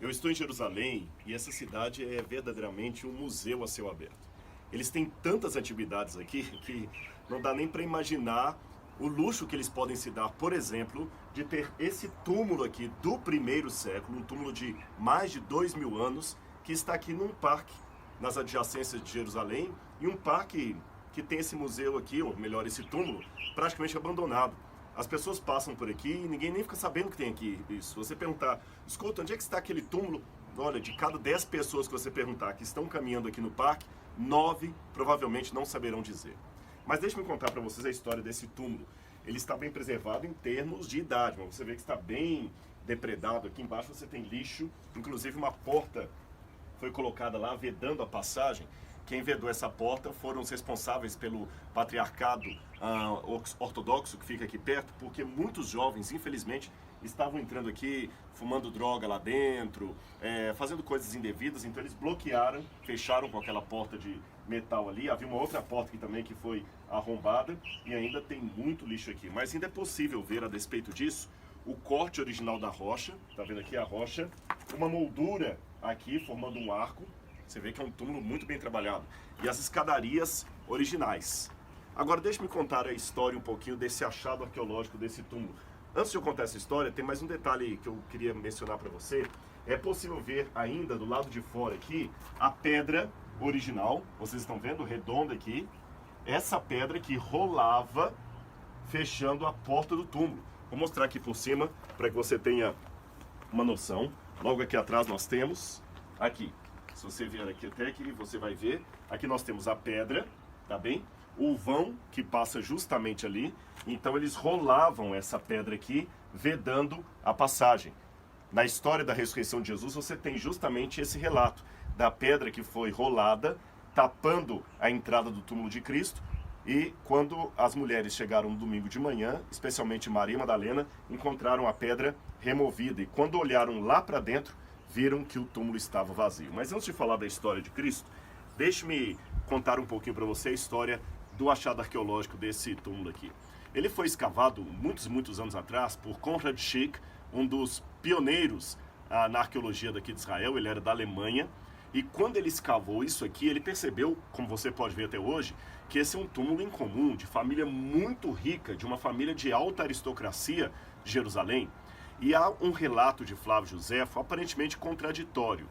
Eu estou em Jerusalém e essa cidade é verdadeiramente um museu a céu aberto. Eles têm tantas atividades aqui que não dá nem para imaginar o luxo que eles podem se dar, por exemplo, de ter esse túmulo aqui do primeiro século, um túmulo de mais de 2000 anos, que está aqui num parque, nas adjacências de Jerusalém, e um parque que tem esse museu aqui, ou melhor, esse túmulo, praticamente abandonado. As pessoas passam por aqui e ninguém nem fica sabendo que tem aqui isso. Se você perguntar, escuta, onde é que está aquele túmulo? Olha, de cada 10 pessoas que você perguntar que estão caminhando aqui no parque, 9 provavelmente não saberão dizer. Mas deixe-me contar para vocês a história desse túmulo. Ele está bem preservado em termos de idade, mas você vê que está bem depredado. Aqui embaixo você tem lixo, inclusive uma porta foi colocada lá vedando a passagem. Quem vedou essa porta foram os responsáveis pelo patriarcado ortodoxo que fica aqui perto, porque muitos jovens, infelizmente, estavam entrando aqui, fumando droga lá dentro, fazendo coisas indevidas, então eles bloquearam, fecharam com aquela porta de metal ali. Havia uma outra porta aqui também que foi arrombada e ainda tem muito lixo aqui. Mas ainda é possível ver, a despeito disso, o corte original da rocha, tá vendo aqui a rocha, uma moldura aqui formando um arco. Você vê que é um túmulo muito bem trabalhado. E as escadarias originais. Agora deixe-me contar a história um pouquinho desse achado arqueológico desse túmulo. Antes de eu contar essa história, tem mais um detalhe que eu queria mencionar para você. É possível ver ainda do lado de fora aqui a pedra original. Vocês estão vendo, redonda aqui. Essa pedra que rolava fechando a porta do túmulo. Vou mostrar aqui por cima para que você tenha uma noção. Logo aqui atrás nós temos aqui. Se você vier aqui até aqui, você vai ver. Aqui nós temos a pedra, tá bem? O vão que passa justamente ali. Então eles rolavam essa pedra aqui, vedando a passagem. Na história da ressurreição de Jesus, você tem justamente esse relato da pedra que foi rolada, tapando a entrada do túmulo de Cristo. E quando as mulheres chegaram no domingo de manhã, especialmente Maria Madalena, encontraram a pedra removida. E quando olharam lá para dentro, viram que o túmulo estava vazio. Mas antes de falar da história de Cristo, deixe-me contar um pouquinho para você a história do achado arqueológico desse túmulo aqui. Ele foi escavado muitos anos atrás por Konrad Schick, um dos pioneiros na arqueologia daqui de Israel. Ele era da Alemanha. E quando ele escavou isso aqui, ele percebeu, como você pode ver até hoje, que esse é um túmulo incomum, de família muito rica, de uma família de alta aristocracia de Jerusalém. E há um relato de Flávio Josefo aparentemente contraditório,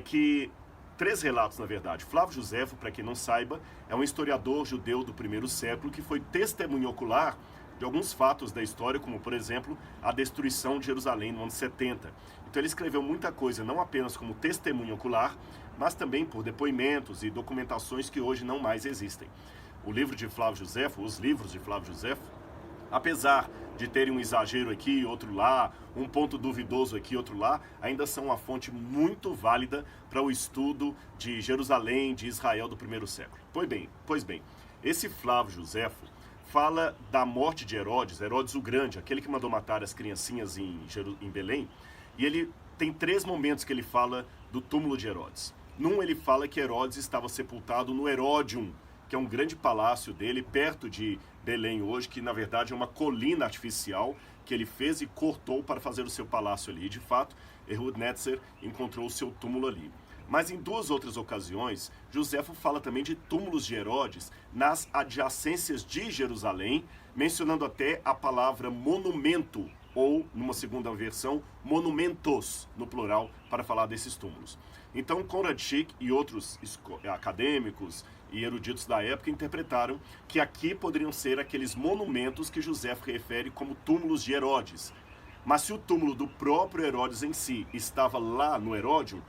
que 3 relatos na verdade. Flávio Josefo, para quem não saiba, é um historiador judeu do primeiro século que foi testemunho ocular de alguns fatos da história, como por exemplo a destruição de Jerusalém no ano 70. Então ele escreveu muita coisa, não apenas como testemunho ocular, mas também por depoimentos e documentações que hoje não mais existem. O livro de Flávio Josefo, os livros de Flávio Josefo, apesar de terem um exagero aqui e outro lá, um ponto duvidoso aqui e outro lá, ainda são uma fonte muito válida para o estudo de Jerusalém, de Israel do primeiro século. Pois bem, esse Flávio Josefo fala da morte de Herodes, Herodes o Grande, aquele que mandou matar as criancinhas em Belém, e ele tem 3 momentos que ele fala do túmulo de Herodes. Num ele fala que Herodes estava sepultado no Heródium, que é um grande palácio dele, perto de Belém hoje, que na verdade é uma colina artificial que ele fez e cortou para fazer o seu palácio ali. E de fato, Ehud Netzer encontrou o seu túmulo ali. Mas em 2 outras ocasiões, Josefo fala também de túmulos de Herodes nas adjacências de Jerusalém, mencionando até a palavra monumento, ou, numa segunda versão, monumentos, no plural, para falar desses túmulos. Então, Konrad Schick e outros acadêmicos e eruditos da época interpretaram que aqui poderiam ser aqueles monumentos que Josefo refere como túmulos de Herodes. Mas se o túmulo do próprio Herodes em si estava lá no Heródium,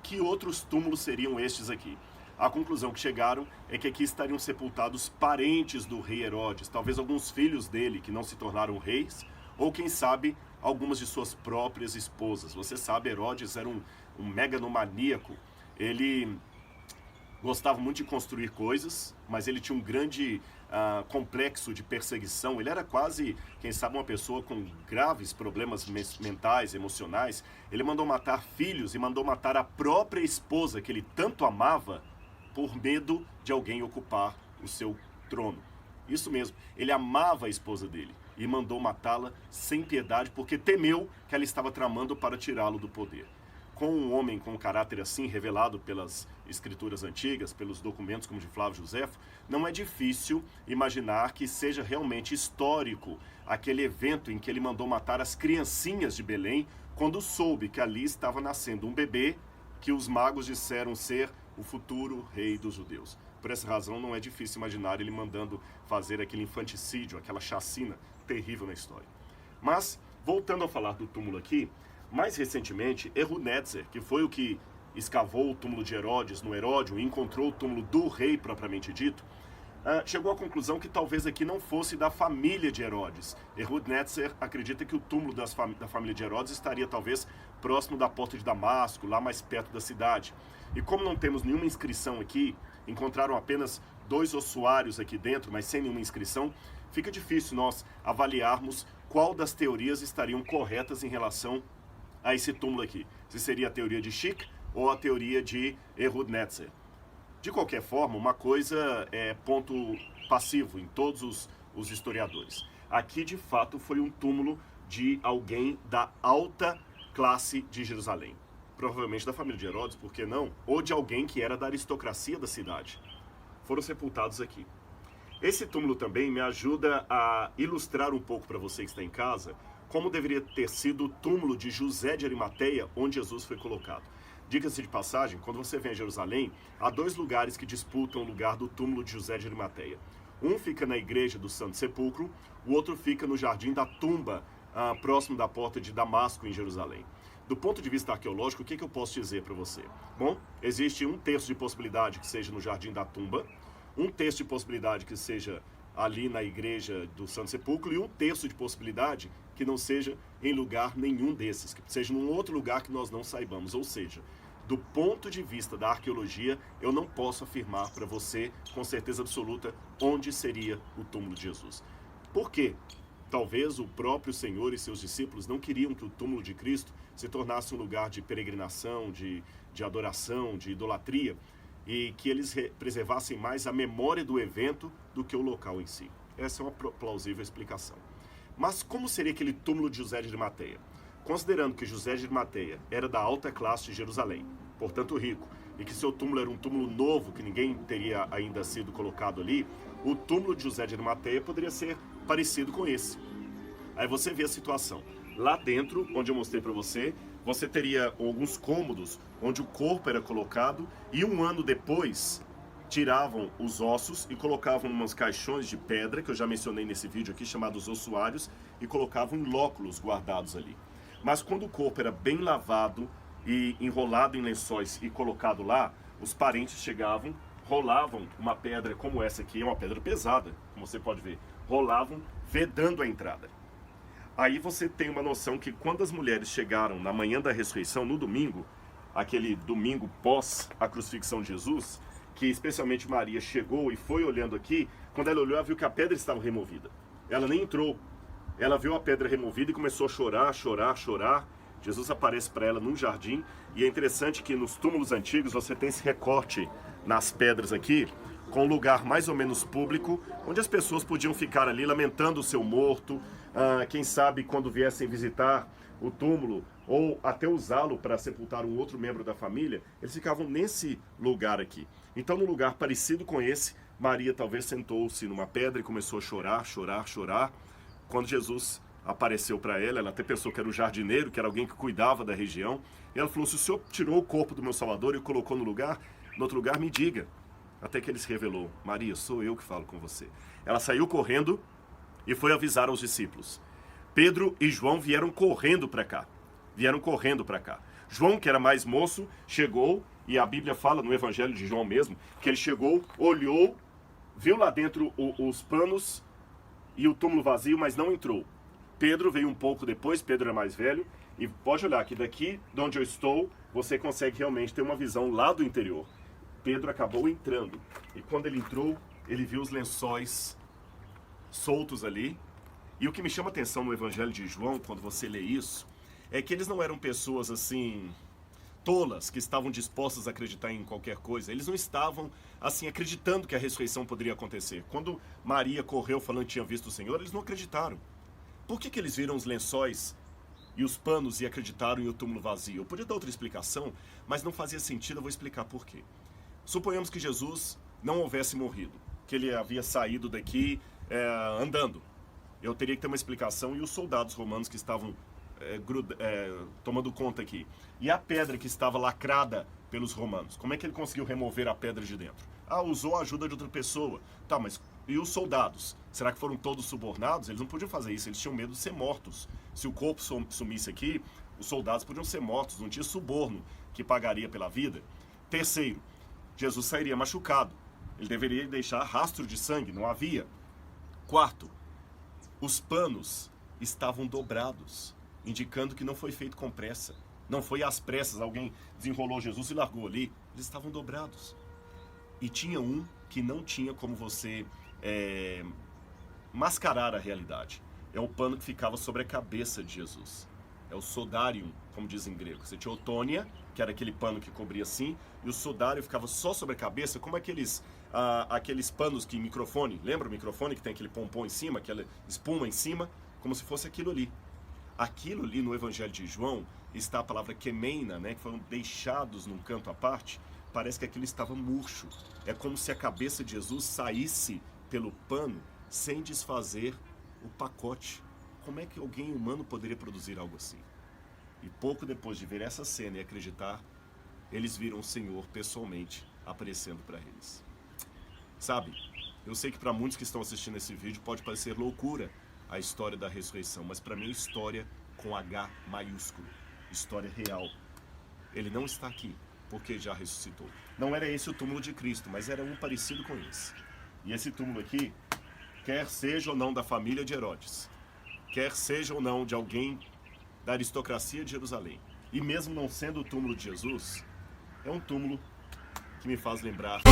que outros túmulos seriam estes aqui? A conclusão que chegaram é que aqui estariam sepultados parentes do rei Herodes, talvez alguns filhos dele que não se tornaram reis, ou quem sabe algumas de suas próprias esposas. Você sabe, Herodes era um megalomaníaco. Ele gostava muito de construir coisas, mas ele tinha um grande complexo de perseguição. Ele era quase, quem sabe, uma pessoa com graves problemas mentais, emocionais. Ele mandou matar filhos e mandou matar a própria esposa, que ele tanto amava, por medo de alguém ocupar o seu trono. Isso mesmo, ele amava a esposa dele e mandou matá-la sem piedade, porque temeu que ela estava tramando para tirá-lo do poder. com um homem com um caráter assim, revelado pelas escrituras antigas, pelos documentos como de Flávio Josefo, não é difícil imaginar que seja realmente histórico aquele evento em que ele mandou matar as criancinhas de Belém, quando soube que ali estava nascendo um bebê que os magos disseram ser o futuro rei dos judeus. Por essa razão, não é difícil imaginar ele mandando fazer aquele infanticídio, aquela chacina terrível na história. Mas, voltando a falar do túmulo aqui, mais recentemente, Ehud Netzer, que foi o que escavou o túmulo de Herodes no Heródio e encontrou o túmulo do rei propriamente dito, chegou à conclusão que talvez aqui não fosse da família de Herodes. Ehud Netzer acredita que o túmulo da família de Herodes estaria talvez próximo da porta de Damasco, lá mais perto da cidade. E como não temos nenhuma inscrição aqui, encontraram apenas 2 ossuários aqui dentro, mas sem nenhuma inscrição, fica difícil nós avaliarmos qual das teorias estariam corretas em relação a esse túmulo aqui. Se seria a teoria de Schick ou a teoria de Ehud Netzer. De qualquer forma, uma coisa é ponto passivo em todos os historiadores. Aqui, de fato, foi um túmulo de alguém da alta classe de Jerusalém. Provavelmente da família de Herodes, por que não? Ou de alguém que era da aristocracia da cidade. Foram sepultados aqui. Esse túmulo também me ajuda a ilustrar um pouco para você que está em casa como deveria ter sido o túmulo de José de Arimateia, onde Jesus foi colocado. Diga-se de passagem, quando você vem a Jerusalém, há 2 lugares que disputam o lugar do túmulo de José de Arimateia. Um fica na igreja do Santo Sepulcro, o outro fica no Jardim da Tumba, próximo da porta de Damasco, em Jerusalém. Do ponto de vista arqueológico, o que eu posso dizer para você? Bom, existe 1/3 de possibilidade que seja no Jardim da Tumba, 1/3 de possibilidade que seja ali na igreja do Santo Sepulcro e 1/3 de possibilidade que não seja em lugar nenhum desses, que seja num outro lugar que nós não saibamos. Ou seja, do ponto de vista da arqueologia, eu não posso afirmar para você com certeza absoluta onde seria o túmulo de Jesus. Por quê? Talvez o próprio Senhor e seus discípulos não queriam que o túmulo de Cristo se tornasse um lugar de peregrinação, de adoração, de idolatria, e que eles preservassem mais a memória do evento do que o local em si. Essa é uma plausível explicação. Mas como seria aquele túmulo de José de Arimateia? Considerando que José de Arimateia era da alta classe de Jerusalém, portanto rico, e que seu túmulo era um túmulo novo, que ninguém teria ainda sido colocado ali, o túmulo de José de Arimateia poderia ser parecido com esse. Aí você vê a situação. Lá dentro, onde eu mostrei para você, você teria alguns cômodos onde o corpo era colocado e 1 ano depois tiravam os ossos e colocavam em uns caixões de pedra, que eu já mencionei nesse vídeo aqui, chamados ossuários, e colocavam em lóculos guardados ali. Mas quando o corpo era bem lavado e enrolado em lençóis e colocado lá, os parentes chegavam, rolavam uma pedra como essa aqui, é uma pedra pesada, como você pode ver, rolavam vedando a entrada. Aí você tem uma noção que quando as mulheres chegaram na manhã da ressurreição, no domingo, aquele domingo pós a crucifixão de Jesus, que especialmente Maria chegou e foi olhando aqui, quando ela olhou, ela viu que a pedra estava removida. Ela nem entrou. Ela viu a pedra removida e começou a chorar, chorar, chorar. Jesus aparece para ela num jardim, e é interessante que nos túmulos antigos você tem esse recorte nas pedras aqui, com um lugar mais ou menos público, onde as pessoas podiam ficar ali lamentando o seu morto, quem sabe quando viessem visitar o túmulo, ou até usá-lo para sepultar um outro membro da família, eles ficavam nesse lugar aqui. Então, num lugar parecido com esse, Maria talvez sentou-se numa pedra e começou a chorar, chorar, chorar. Quando Jesus apareceu para ela, ela até pensou que era o jardineiro, que era alguém que cuidava da região, e ela falou: se o senhor tirou o corpo do meu Salvador e o colocou no outro lugar, me diga. Até que ele se revelou: Maria, sou eu que falo com você. Ela saiu correndo e foi avisar aos discípulos. Pedro e João vieram correndo para cá. João, que era mais moço, chegou, e a Bíblia fala no Evangelho de João mesmo, que ele chegou, olhou, viu lá dentro os panos e o túmulo vazio, mas não entrou. Pedro veio um pouco depois, Pedro era mais velho, e pode olhar que daqui de onde eu estou, você consegue realmente ter uma visão lá do interior. Pedro acabou entrando, e quando ele entrou, ele viu os lençóis soltos ali. E o que me chama a atenção no Evangelho de João, quando você lê isso, é que eles não eram pessoas assim tolas, que estavam dispostas a acreditar em qualquer coisa. Eles não estavam assim acreditando que a ressurreição poderia acontecer. Quando Maria correu falando que tinha visto o Senhor, eles não acreditaram. Por que eles viram os lençóis e os panos e acreditaram e o túmulo vazio. Eu podia dar outra explicação, mas não fazia sentido, eu vou explicar por quê. Suponhamos que Jesus não houvesse morrido, que ele havia saído daqui andando. Eu teria que ter uma explicação, e os soldados romanos que estavam tomando conta aqui. E a pedra que estava lacrada pelos romanos, como é que ele conseguiu remover a pedra de dentro? Usou a ajuda de outra pessoa. Tá, mas e os soldados? Será que foram todos subornados? Eles não podiam fazer isso, eles tinham medo de ser mortos. Se o corpo sumisse aqui, os soldados podiam ser mortos, não tinha suborno que pagaria pela vida. Terceiro, Jesus sairia machucado. Ele deveria deixar rastro de sangue, não havia. Quarto, os panos estavam dobrados, indicando que não foi feito com pressa. Não foi às pressas, alguém desenrolou Jesus e largou ali. Eles estavam dobrados. E tinha um que não tinha como você mascarar a realidade. É o pano que ficava sobre a cabeça de Jesus. É o sodarium, como diz em grego. Você tinha o tônia, que era aquele pano que cobria assim, e o sodário ficava só sobre a cabeça, como aqueles panos que microfone, lembra o microfone que tem aquele pompom em cima, aquela espuma em cima, como se fosse aquilo ali. Aquilo ali no Evangelho de João está a palavra kemeina, né, que foram deixados num canto à parte. Parece que aquilo estava murcho. É como se a cabeça de Jesus saísse pelo pano sem desfazer o pacote. Como é que alguém humano poderia produzir algo assim? E pouco depois de ver essa cena e acreditar, eles viram o Senhor pessoalmente aparecendo para eles. Sabe, eu sei que para muitos que estão assistindo esse vídeo pode parecer loucura a história da ressurreição, mas para mim é história com H maiúsculo, história real. Ele não está aqui porque já ressuscitou. Não era esse o túmulo de Cristo, mas era um parecido com esse. E esse túmulo aqui, quer seja ou não da família de Herodes, quer seja ou não de alguém da aristocracia de Jerusalém, e mesmo não sendo o túmulo de Jesus, é um túmulo que me faz lembrar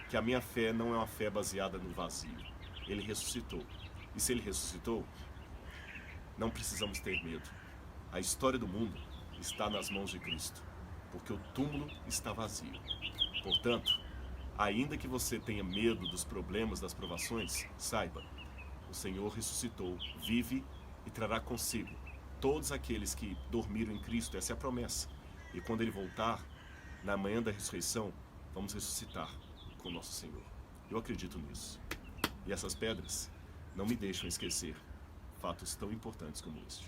que a minha fé não é uma fé baseada no vazio. Ele ressuscitou. E se ele ressuscitou, não precisamos ter medo. A história do mundo está nas mãos de Cristo, porque o túmulo está vazio. Portanto, ainda que você tenha medo dos problemas, das provações, saiba, o Senhor ressuscitou, vive e trará consigo todos aqueles que dormiram em Cristo. Essa é a promessa. E quando Ele voltar, na manhã da ressurreição, vamos ressuscitar com o nosso Senhor. Eu acredito nisso. E essas pedras não me deixam esquecer fatos tão importantes como este.